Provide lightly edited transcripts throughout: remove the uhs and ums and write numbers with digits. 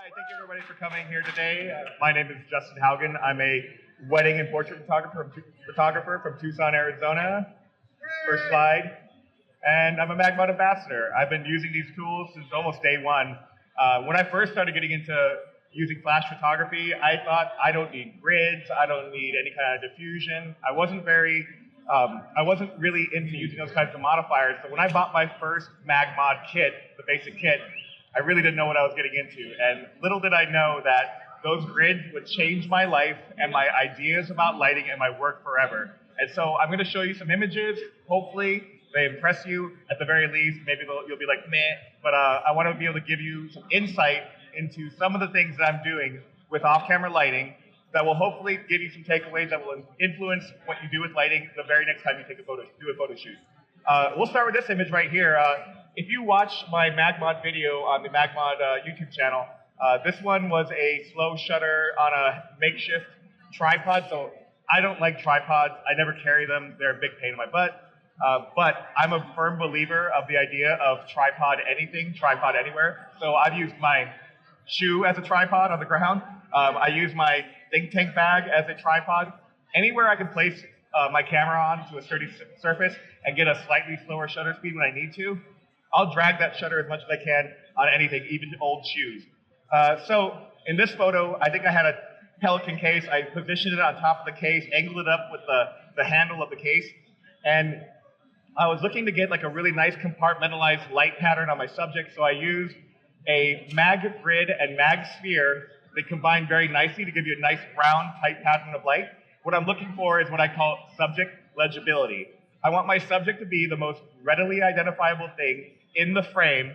Hi, thank you everybody for coming here today. My name is Justin Haugen. I'm a wedding and portrait photographer from Tucson, Arizona. First slide. And I'm a MagMod ambassador. I've been using these tools since almost day one. When I first started getting into using flash photography, I thought I don't need grids, I don't need any kind of diffusion. I wasn't really into using those kinds of modifiers. So when I bought my first MagMod kit, the basic kit, I really didn't know what I was getting into. And little did I know that those grids would change my life and my ideas about lighting and my work forever. And so I'm going to show you some images. Hopefully they impress you. At the very least, maybe you'll be like, meh. But I want to be able to give you some insight into some of the things that I'm doing with off-camera lighting that will hopefully give you some takeaways that will influence what you do with lighting the very next time you do a photo shoot. We'll start with this image right here. If you watch my MagMod video on the MagMod YouTube channel, this one was a slow shutter on a makeshift tripod. So I don't like tripods. I never carry them. They're a big pain in my butt. But I'm a firm believer of the idea of tripod anything, tripod anywhere. So I've used my shoe as a tripod on the ground. I use my think tank bag as a tripod. Anywhere I can place my camera on to a sturdy surface and get a slightly slower shutter speed when I need to, I'll drag that shutter as much as I can on anything, even old shoes. So in this photo, I think I had a Pelican case. I positioned it on top of the case, angled it up with the handle of the case, and I was looking to get like a really nice compartmentalized light pattern on my subject, so I used a MagGrid and MagSphere. They combine very nicely to give you a nice round, tight pattern of light. What I'm looking for is what I call subject legibility. I want my subject to be the most readily identifiable thing in the frame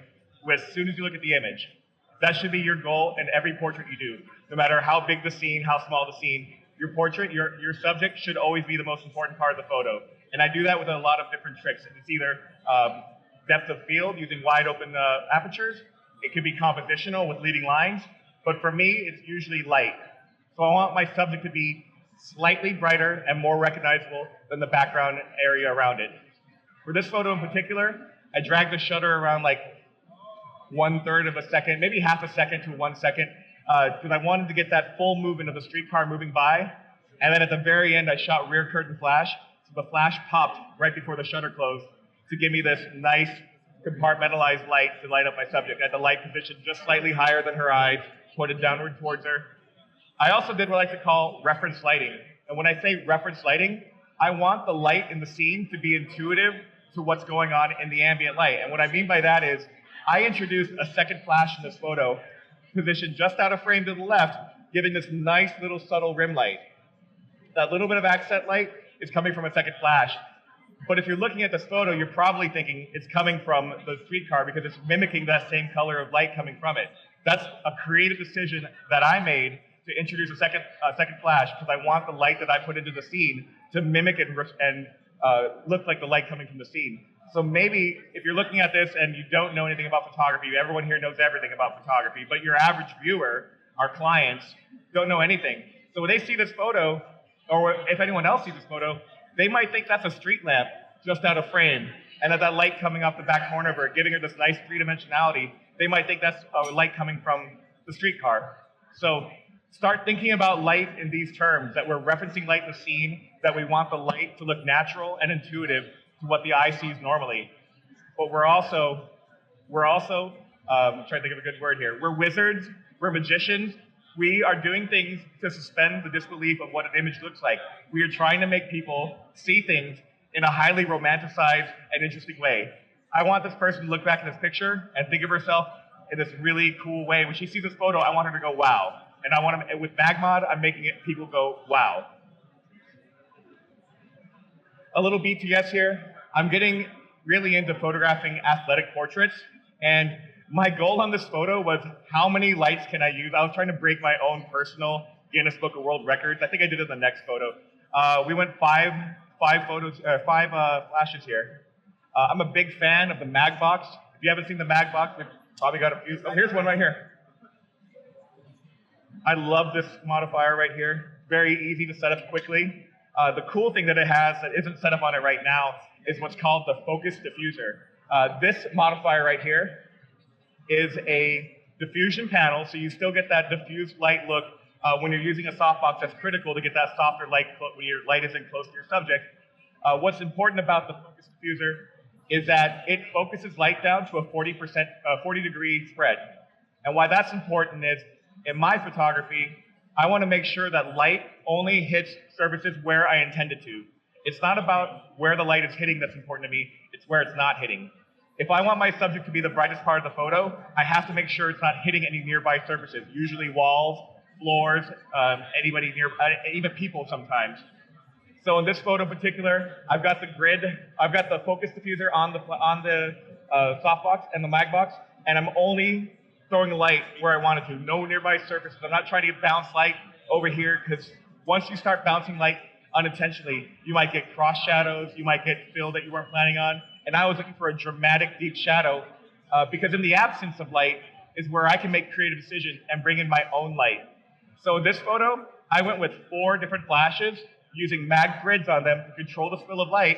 as soon as you look at the image. That should be your goal in every portrait you do. No matter how big the scene, how small the scene, your portrait, your subject should always be the most important part of the photo. And I do that with a lot of different tricks. It's either depth of field using wide open apertures. It could be compositional with leading lines. But for me, it's usually light. So I want my subject to be slightly brighter and more recognizable than the background area around it. For this photo in particular, I dragged the shutter around like 1/3 of a second, maybe half a second to 1 second, because I wanted to get that full movement of the streetcar moving by. And then at the very end, I shot rear curtain flash. So the flash popped right before the shutter closed to give me this nice compartmentalized light to light up my subject. I had the light positioned just slightly higher than her eyes, pointed downward towards her. I also did what I like to call reference lighting. And when I say reference lighting, I want the light in the scene to be intuitive to what's going on in the ambient light. And what I mean by that is, I introduced a second flash in this photo, positioned just out of frame to the left, giving this nice little subtle rim light. That little bit of accent light is coming from a second flash. But if you're looking at this photo, you're probably thinking it's coming from the streetcar because it's mimicking that same color of light coming from it. That's a creative decision that I made to introduce a second flash because I want the light that I put into the scene to mimic it and look like the light coming from the scene. So maybe if you're looking at this and you don't know anything about photography, everyone here knows everything about photography, but your average viewer, our clients, don't know anything. So when they see this photo, or if anyone else sees this photo, they might think that's a street lamp just out of frame, and that light coming off the back corner of her, giving her this nice three-dimensionality, they might think that's a light coming from the streetcar. So start thinking about light in these terms, that we're referencing light in the scene, that we want the light to look natural and intuitive to what the eye sees normally. But we're also I'm trying to think of a good word here. We're wizards, we're magicians. We are doing things to suspend the disbelief of what an image looks like. We are trying to make people see things in a highly romanticized and interesting way. I want this person to look back at this picture and think of herself in this really cool way. When she sees this photo, I want her to go, wow. And I want to, with MagMod, I'm making it people go, wow. A little BTS here. I'm getting really into photographing athletic portraits, and my goal on this photo was how many lights can I use? I was trying to break my own personal Guinness Book of World Records. I think I did it in the next photo. We went five flashes here. I'm a big fan of the MagBox. If you haven't seen the MagBox, they've probably got a few. Oh, here's one right here. I love this modifier right here. Very easy to set up quickly. The cool thing that it has that isn't set up on it right now is what's called the focus diffuser. This modifier right here is a diffusion panel, so you still get that diffused light look when you're using a softbox. That's critical to get that softer light when your light isn't close to your subject. What's important about the focus diffuser is that it focuses light down to a 40 degree spread. And why that's important is, in my photography, I want to make sure that light only hits surfaces where I intend it to. It's not about where the light is hitting that's important to me, it's where it's not hitting. If I want my subject to be the brightest part of the photo, I have to make sure it's not hitting any nearby surfaces, usually walls, floors, anybody near, even people sometimes. So in this photo in particular, I've got the grid, I've got the focus diffuser on the softbox and the magbox, and I'm only throwing light where I want it to. No nearby surfaces. I'm not trying to bounce light over here, because once you start bouncing light unintentionally, you might get cross shadows, you might get fill that you weren't planning on. And I was looking for a dramatic deep shadow, because in the absence of light is where I can make creative decisions and bring in my own light. So in this photo, I went with 4 different flashes, using MagGrids on them to control the spill of light.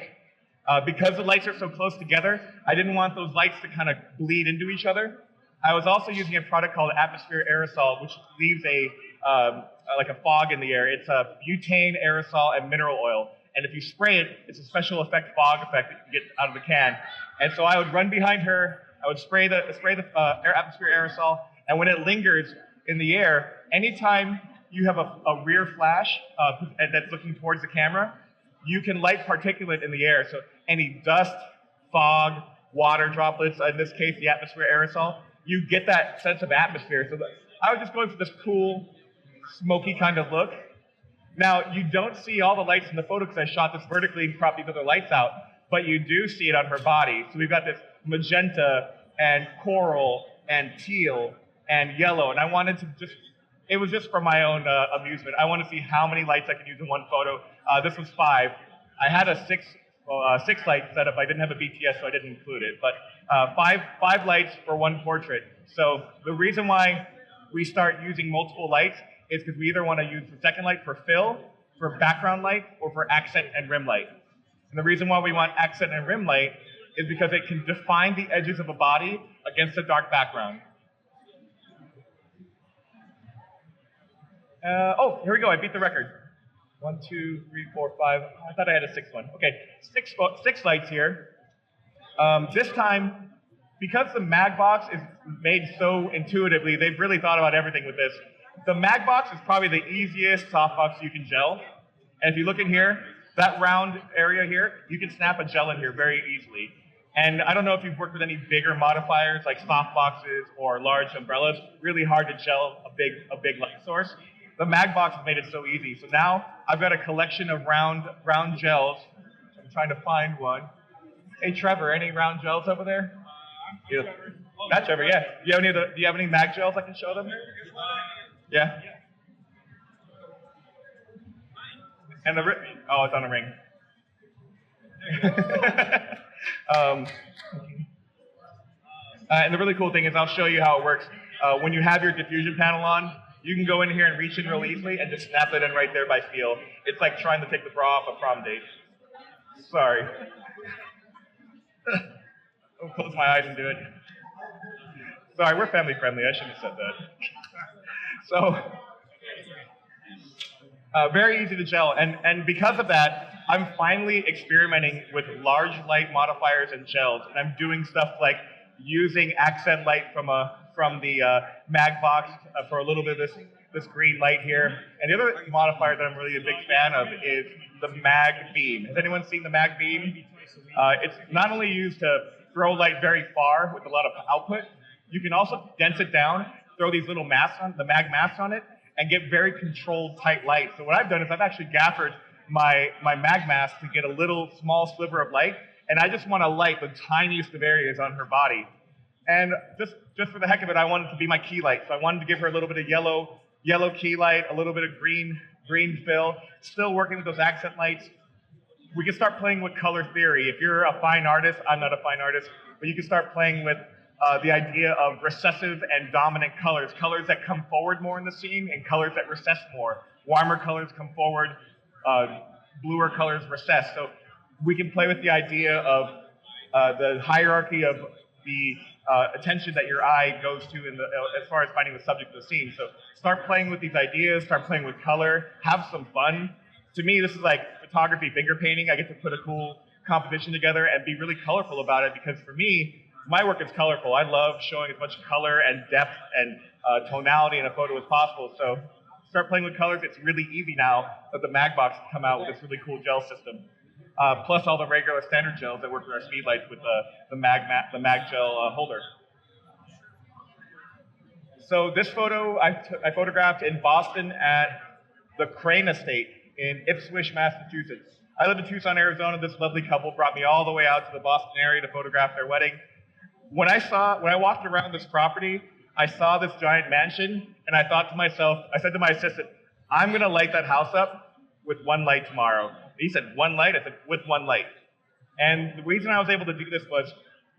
Because the lights are so close together, I didn't want those lights to kind of bleed into each other. I was also using a product called MagSphere aerosol, which leaves like a fog in the air. It's a butane aerosol and mineral oil. And if you spray it, it's a special effect fog effect that you get out of the can. And so I would run behind her, I would spray the MagSphere aerosol, and when it lingers in the air, anytime you have a rear flash that's looking towards the camera, you can light particulate in the air. So any dust, fog, water droplets, in this case the MagSphere aerosol, you get that sense of atmosphere. So I was just going for this cool, smoky kind of look. Now, you don't see all the lights in the photo because I shot this vertically and cropped these other lights out, but you do see it on her body. So we've got this magenta and coral and teal and yellow, and I wanted to just, it was just for my own amusement. I want to see how many lights I can use in one photo. This was 5. I had a 6 light setup. I didn't have a BTS, so I didn't include it, but 5 lights for one portrait. So the reason why we start using multiple lights is because we either want to use the second light for fill, for background light, or for accent and rim light. And the reason why we want accent and rim light is because it can define the edges of a body against a dark background. Oh, here we go, I beat the record. 1, 2, 3, 4, 5. I thought I had a 6th one. Okay, 6 lights here. This time, because the MagBox is made so intuitively, they've really thought about everything with this. The MagBox is probably the easiest softbox you can gel. And if you look in here, that round area here, you can snap a gel in here very easily. And I don't know if you've worked with any bigger modifiers like softboxes or large umbrellas. Really hard to gel a big light source. The MagBox has made it so easy. So now I've got a collection of round gels. I'm trying to find one. Hey Trevor, any round gels over there? Yeah. Not Trevor, yeah. Do you have any Mag gels I can show them? Yeah. And oh, it's on a ring. And the really cool thing is I'll show you how it works. When you have your diffusion panel on, you can go in here and reach in real easily and just snap it in right there by feel. It's like trying to take the bra off a prom date. Sorry. I'll close my eyes and do it. Sorry, we're family friendly. I shouldn't have said that. So, very easy to gel. And because of that, I'm finally experimenting with large light modifiers and gels. And I'm doing stuff like using accent light from the MagBox for a little bit of this green light here. And the other modifier that I'm really a big fan of is the Mag Beam. Has anyone seen the Mag Beam? It's not only used to throw light very far with a lot of output, you can also dense it down, throw these little masks on, the Mag masks on it, and get very controlled tight light. So what I've done is I've actually gaffered my Mag mask to get a little small sliver of light, and I just want to light the tiniest of areas on her body. And just for the heck of it, I wanted it to be my key light. So I wanted to give her a little bit of yellow key light, a little bit of green fill, still working with those accent lights. We can start playing with color theory. If you're a fine artist, I'm not a fine artist, but you can start playing with the idea of recessive and dominant colors, colors that come forward more in the scene and colors that recess more. Warmer colors come forward, bluer colors recess. So we can play with the idea of the hierarchy of the attention that your eye goes to as far as finding the subject of the scene. So start playing with these ideas, start playing with color, have some fun. To me, this is like photography finger painting. I get to put a cool composition together and be really colorful about it, because for me, my work is colorful. I love showing as much color and depth and tonality in a photo as possible. So start playing with colors. It's really easy now that the MagBox has come out with this really cool gel system. Plus all the regular standard gels that work with our speed lights with the MagGel holder. So this photo I photographed in Boston at the Crane Estate in Ipswich, Massachusetts. I live in Tucson, Arizona. This lovely couple brought me all the way out to the Boston area to photograph their wedding. When I walked around this property, I saw this giant mansion, and I thought to myself, I said to my assistant, I'm gonna light that house up with one light tomorrow. He said, one light? I said, with one light. And the reason I was able to do this was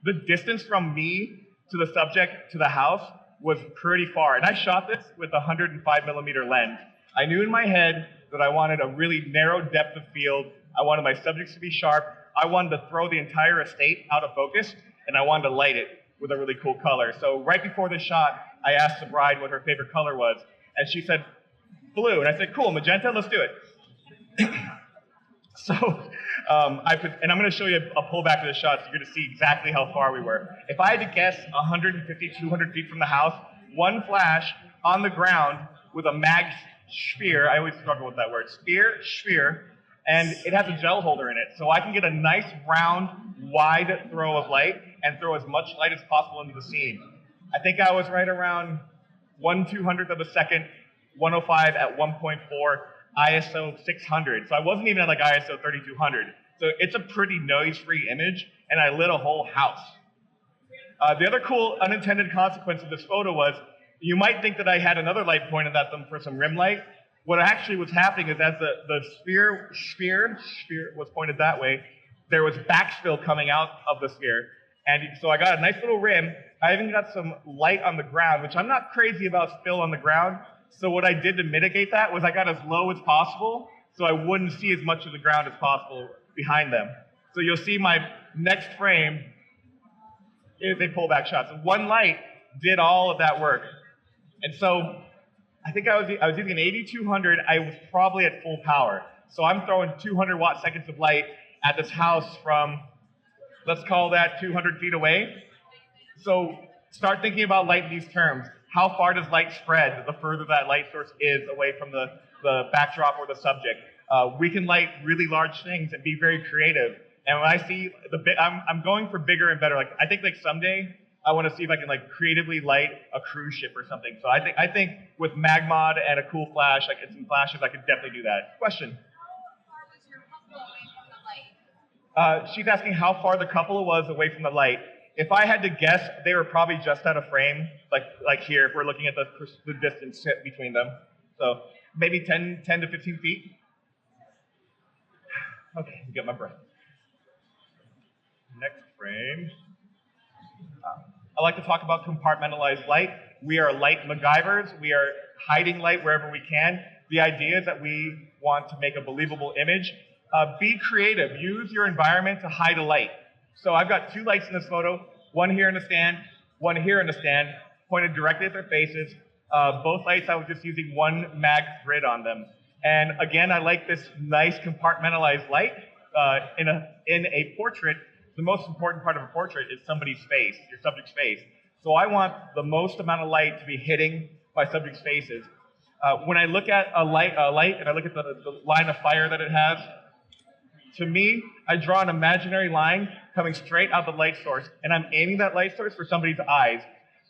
the distance from me to the subject to the house was pretty far. And I shot this with a 105mm lens. I knew in my head that I wanted a really narrow depth of field. I wanted my subjects to be sharp. I wanted to throw the entire estate out of focus, and I wanted to light it with a really cool color. So right before the shot, I asked the bride what her favorite color was, and she said, blue. And I said, cool, magenta, let's do it. So and I'm going to show you a pullback of the shot so you're going to see exactly how far we were. If I had to guess 150, 200 feet from the house, one flash on the ground with a MagSphere, I always struggle with that word, sphere, and it has a gel holder in it. So I can get a nice round, wide throw of light and throw as much light as possible into the scene. I think I was right around 1/200th of a second, 105 at 1.4, ISO 600. So I wasn't even at like ISO 3200. So it's a pretty noise-free image, and I lit a whole house. The other cool unintended consequence of this photo was, you might think that I had another light pointed at them for some rim light. What actually was happening is as the sphere was pointed that way, there was backspill coming out of the sphere. And so I got a nice little rim. I even got some light on the ground, which I'm not crazy about spill on the ground. So what I did to mitigate that was I got as low as possible so I wouldn't see as much of the ground as possible behind them. So you'll see my next frame is a pullback shot. So one light did all of that work. And so I think I was using an 8200. I was probably at full power. So I'm throwing 200 watt seconds of light at this house from, let's call that 200 feet away. So start thinking about light in these terms. How far does light spread the further that light source is away from the backdrop or the subject? We can light really large things and be very creative. And when I see I'm going for bigger and better. Like I think like someday I want to see if I can like creatively light a cruise ship or something. So I think with MagMod and a cool flash, like some flashes, I could definitely do that. Question? How far was your couple away from the light? She's asking how far the couple was away from the light. If I had to guess, they were probably just out of frame, like here, if we're looking at the distance between them. So maybe 10 to 15 feet. Okay, get my breath. Next frame. I like to talk about compartmentalized light. We are light MacGyvers. We are hiding light wherever we can. The idea is that we want to make a believable image. Be creative. Use your environment to hide a light. So I've got two lights in this photo, one here in the stand, one here in the stand, pointed directly at their faces. Both lights, I was just using one MagGrid on them. And again, I like this nice compartmentalized light. In a portrait, the most important part of a portrait is somebody's face, your subject's face. So I want the most amount of light to be hitting my subject's faces. When I look at a light and I look at the line of fire that it has, to me, I draw an imaginary line coming straight out the light source, and I'm aiming that light source for somebody's eyes.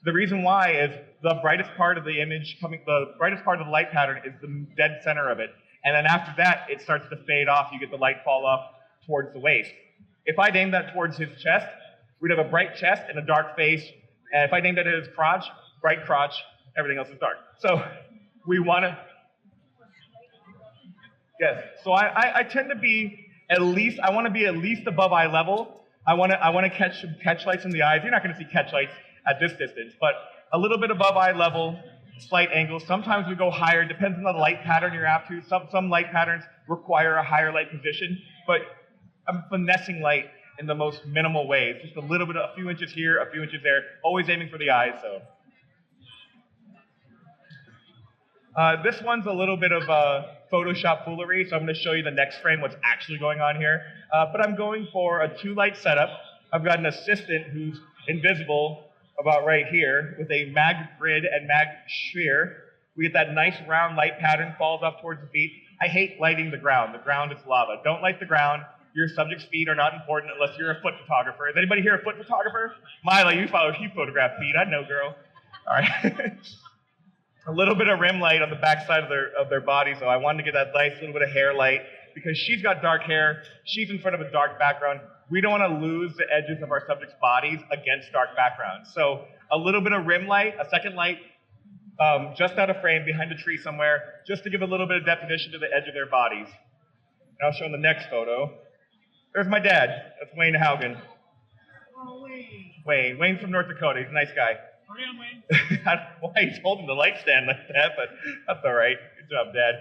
The reason why is the brightest part of the image the brightest part of the light pattern is the dead center of it. And then after that, it starts to fade off. You get the light fall off towards the waist. If I'd aimed that towards his chest, we'd have a bright chest and a dark face. And if I aimed that at his crotch, bright crotch, everything else is dark. So we want to, yes. So I tend to be I want to be at least above eye level. I want to catch some catch lights in the eyes. You're not going to see catch lights at this distance, but a little bit above eye level, slight angles. Sometimes we go higher, depends on the light pattern you're after. Some light patterns require a higher light position, but I'm finessing light in the most minimal ways. Just a little bit, a few inches here, a few inches there, always aiming for the eyes, so. This one's a little bit of Photoshop foolery, so I'm going to show you the next frame what's actually going on here. But I'm going for a 2-light setup. I've got an assistant who's invisible about right here with a MagGrid and MagSphere. We get that nice round light pattern, falls off towards the feet. I hate lighting the ground. The ground is lava. Don't light the ground. Your subject's feet are not important unless you're a foot photographer. Is anybody here a foot photographer? Mila, you photograph feet. I know, girl. All right. A little bit of rim light on the backside of their body, so I wanted to get that nice little bit of hair light because she's got dark hair. She's in front of a dark background. We don't want to lose the edges of our subject's bodies against dark backgrounds. So a little bit of rim light, a second light, just out of frame behind a tree somewhere, just to give a little bit of definition to the edge of their bodies. And I'll show them the next photo. There's my dad. That's Wayne Haugen. Oh, Wayne. Wayne's from North Dakota. He's a nice guy. Wayne. I don't know why he's holding the light stand like that, but that's all right. Good job, Dad.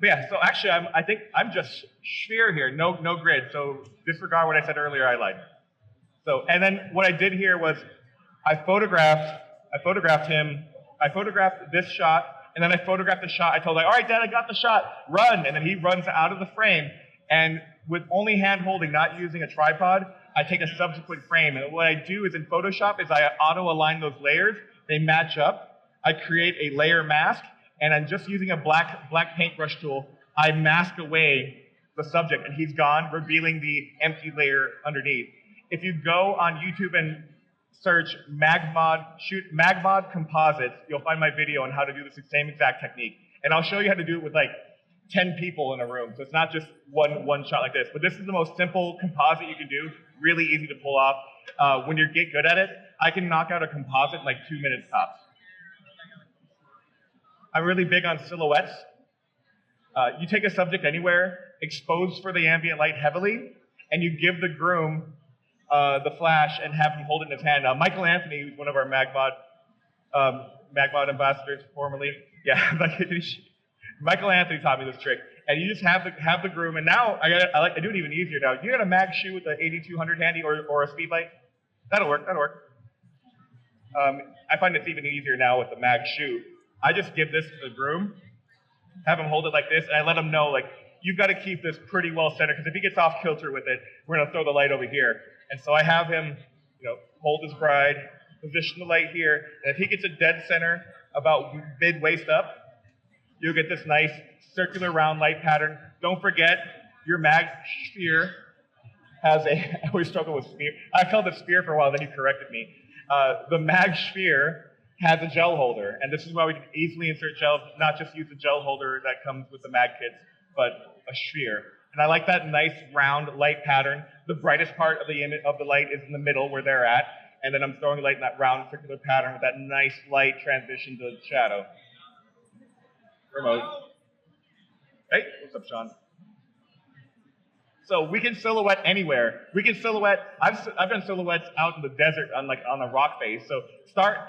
But yeah, so actually, I think I'm just sphere here, no grid. So disregard what I said earlier. I lied. So, and then what I did here was I photographed him. I photographed this shot, and then I photographed the shot. I told him, all right, Dad, I got the shot. Run, and then he runs out of the frame, and with only hand holding, not using a tripod, I take a subsequent frame, and what I do is in Photoshop is I auto-align those layers. They match up. I create a layer mask, and I'm just using a black paintbrush tool. I mask away the subject, and he's gone, revealing the empty layer underneath. If you go on YouTube and search MagMod composites, you'll find my video on how to do this same exact technique. And I'll show you how to do it with like 10 people in a room. So it's not just one shot like this. But this is the most simple composite you can do, really easy to pull off. When you get good at it, I can knock out a composite in like 2 minutes tops. I'm really big on silhouettes. You take a subject anywhere, expose for the ambient light heavily, and you give the groom the flash and have him hold it in his hand. Michael Anthony, who's one of our MagMod ambassadors formerly, yeah, Michael Anthony taught me this trick. And you just have the groom, and now I do it even easier now. You got a mag shoe with the 8200 handy or a speed light? That'll work. I find it's even easier now with the mag shoe. I just give this to the groom, have him hold it like this, and I let him know, like, you've got to keep this pretty well centered, because if he gets off kilter with it, we're going to throw the light over here. And so I have him, hold his bride, position the light here, and if he gets a dead center about mid-waist up, you'll get this nice circular round light pattern. Don't forget, your MagSphere has I always struggle with sphere. I called it sphere for a while, then you corrected me. The MagSphere has a gel holder, and this is why we can easily insert gels, not just use the gel holder that comes with the mag kits, but a sphere. And I like that nice round light pattern. The brightest part of the light is in the middle where they're at, and then I'm throwing light in that round circular pattern with that nice light transition to shadow. Remote. Hey, what's up, Sean? So we can silhouette anywhere. We can silhouette. I've done silhouettes out in the desert on a rock face. So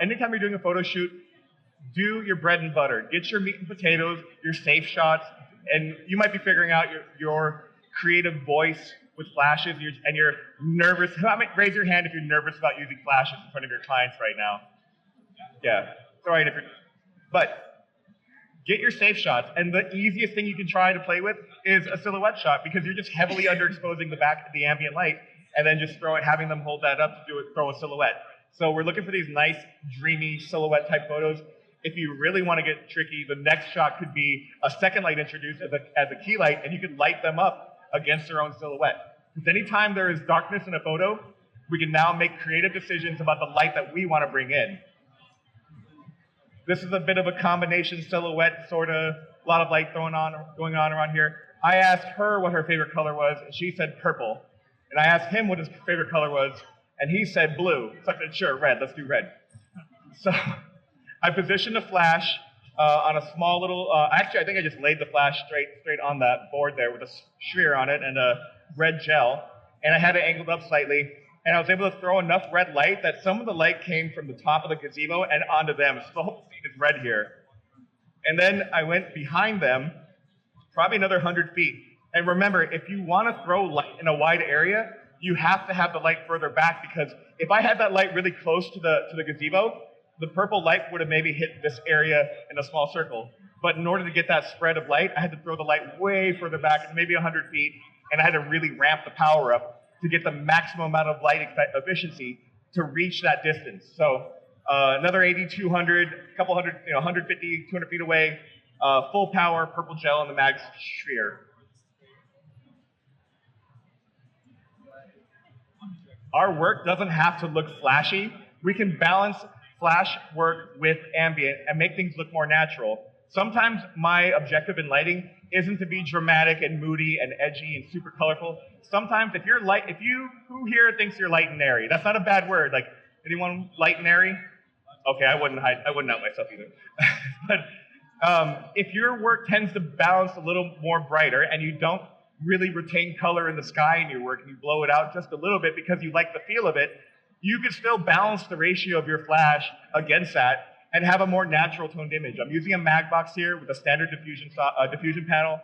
anytime you're doing a photo shoot, do your bread and butter. Get your meat and potatoes, your safe shots, and you might be figuring out your creative voice with flashes, and you're nervous. Raise your hand if you're nervous about using flashes in front of your clients right now. Yeah, it's all right if you're, but get your safe shots, and the easiest thing you can try to play with is a silhouette shot, because you're just heavily underexposing the ambient light, and then just having them hold that up to throw a silhouette. So we're looking for these nice, dreamy silhouette type photos. If you really want to get tricky, the next shot could be a second light introduced as a key light, and you could light them up against their own silhouette. Because anytime there is darkness in a photo, we can now make creative decisions about the light that we want to bring in. This is a bit of a combination silhouette, sort of, a lot of light going on around here. I asked her what her favorite color was, and she said purple. And I asked him what his favorite color was, and he said blue. So I said, sure, red, let's do red. So I positioned a flash on a small little, actually I think I just laid the flash straight on that board there with a sphere on it and a red gel. And I had it angled up slightly. And I was able to throw enough red light that some of the light came from the top of the gazebo and onto them. So the whole scene is red here. And then I went behind them, probably another 100 feet. And remember, if you want to throw light in a wide area, you have to have the light further back, because if I had that light really close to the gazebo, the purple light would have maybe hit this area in a small circle. But in order to get that spread of light, I had to throw the light way further back, maybe 100 feet, and I had to really ramp the power up to get the maximum amount of light efficiency to reach that distance. So another 80, 200, couple hundred, 150, 200 feet away, full power purple gel in the MagSphere. Our work doesn't have to look flashy. We can balance flash work with ambient and make things look more natural. Sometimes my objective in lighting isn't to be dramatic and moody and edgy and super colorful. Sometimes who here thinks you're light and airy? That's not a bad word. Like, anyone light and airy? Okay, I wouldn't out myself either. But if your work tends to balance a little more brighter and you don't really retain color in the sky in your work and you blow it out just a little bit because you like the feel of it, you can still balance the ratio of your flash against that and have a more natural toned image. I'm using a mag box here with a standard diffusion panel.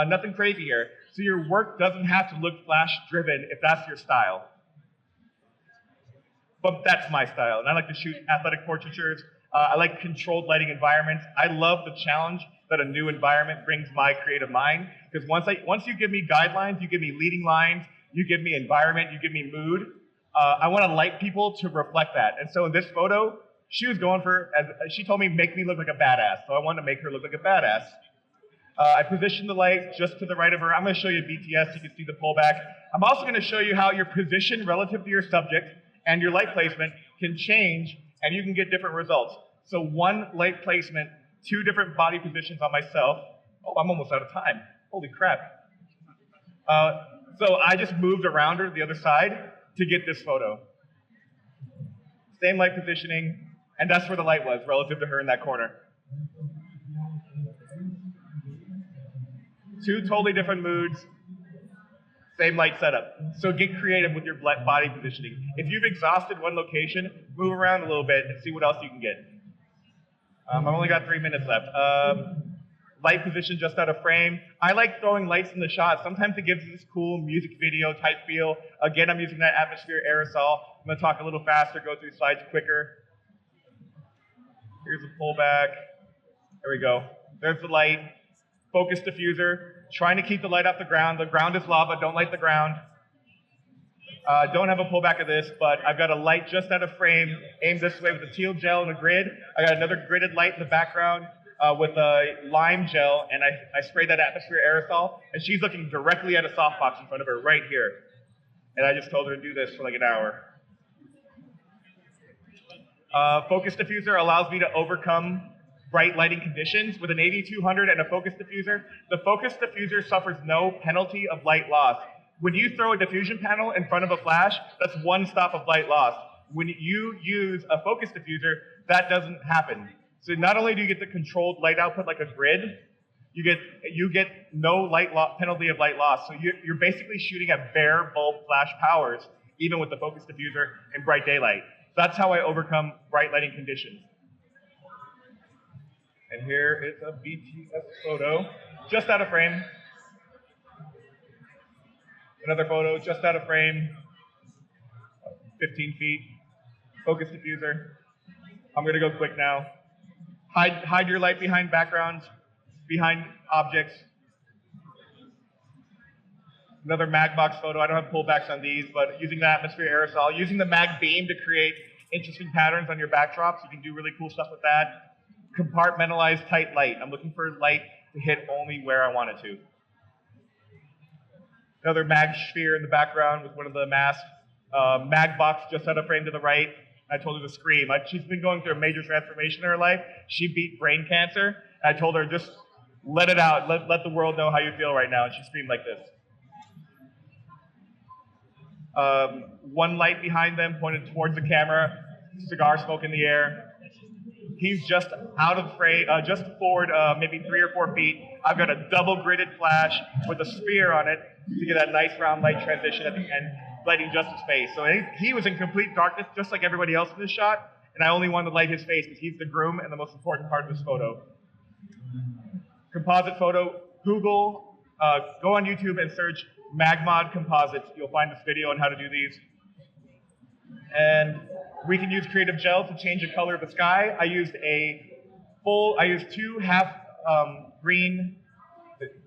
Nothing crazy here. So your work doesn't have to look flash driven if that's your style. But that's my style, and I like to shoot athletic portraitures. I like controlled lighting environments. I love the challenge that a new environment brings my creative mind, because once you give me guidelines, you give me leading lines, you give me environment, you give me mood, I want to light people to reflect that. And so in this photo, she was going for, she told me, make me look like a badass, so I wanted to make her look like a badass. I positioned the light just to the right of her. I'm going to show you BTS so you can see the pullback. I'm also going to show you how your position relative to your subject and your light placement can change, and you can get different results. So one light placement, two different body positions on myself. Oh, I'm almost out of time. Holy crap. So I just moved around her to the other side to get this photo. Same light positioning, and that's where the light was relative to her in that corner. Two totally different moods, same light setup. So get creative with your body positioning. If you've exhausted one location, move around a little bit and see what else you can get. I've only got 3 minutes left. Light position just out of frame. I like throwing lights in the shot. Sometimes it gives this cool music video type feel. Again, I'm using that atmosphere aerosol. I'm going to talk a little faster, go through slides quicker. Here's a pullback. There we go. There's the light. Focus diffuser. Trying to keep the light off the ground. The ground is lava. Don't light the ground. Don't have a pullback of this, but I've got a light just out of frame, aimed this way with a teal gel and a grid. I got another gridded light in the background with a lime gel, and I sprayed that atmosphere aerosol, and she's looking directly at a softbox in front of her right here. And I just told her to do this for like an hour. Focus diffuser allows me to overcome bright lighting conditions. With an 8200 and a focus diffuser, the focus diffuser suffers no penalty of light loss. When you throw a diffusion panel in front of a flash, that's one stop of light loss. When you use a focus diffuser, that doesn't happen. So not only do you get the controlled light output like a grid, you get no penalty of light loss. So you're basically shooting at bare bulb flash powers, even with the focus diffuser in bright daylight. That's how I overcome bright lighting conditions. And here is a BTS photo, just out of frame. Another photo, just out of frame, 15 feet, focus diffuser. I'm gonna go quick now. Hide your light behind backgrounds, behind objects. Another mag box photo. I don't have pullbacks on these, but using the atmosphere aerosol, using the mag beam to create interesting patterns on your backdrops. You can do really cool stuff with that. Compartmentalized tight light. I'm looking for light to hit only where I want it to. Another MagSphere in the background with one of the masks. Mag box just out of frame to the right. I told her to scream. She's been going through a major transformation in her life. She beat brain cancer. I told her, just let it out. Let the world know how you feel right now. And she screamed like this. One light behind them pointed towards the camera. Cigar smoke in the air. He's just out of frame, just forward maybe 3 or 4 feet. I've got a double gridded flash with a sphere on it to get that nice round light transition at the end, lighting just his face. So he was in complete darkness, just like everybody else in this shot, and I only wanted to light his face because he's the groom and the most important part of this photo. Composite photo, Google, go on YouTube and search MagMod composites. You'll find this video on how to do these. And we can use creative gel to change the color of the sky. I used two half green,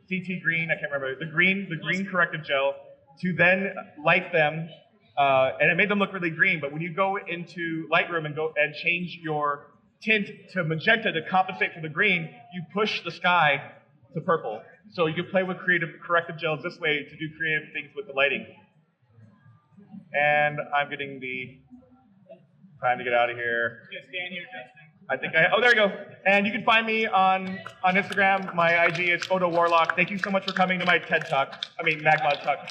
CT green, I can't remember, the green corrective gel to then light them, and it made them look really green, but when you go into Lightroom and change your tint to magenta to compensate for the green, you push the sky to purple. So you can play with corrective gels this way to do creative things with the lighting. And I'm getting the time to get out of here. Just stand here, Justin. Oh, there we go. And you can find me on Instagram. My IG is Photo Warlock. Thank you so much for coming to my TED Talk. MagMod Talk.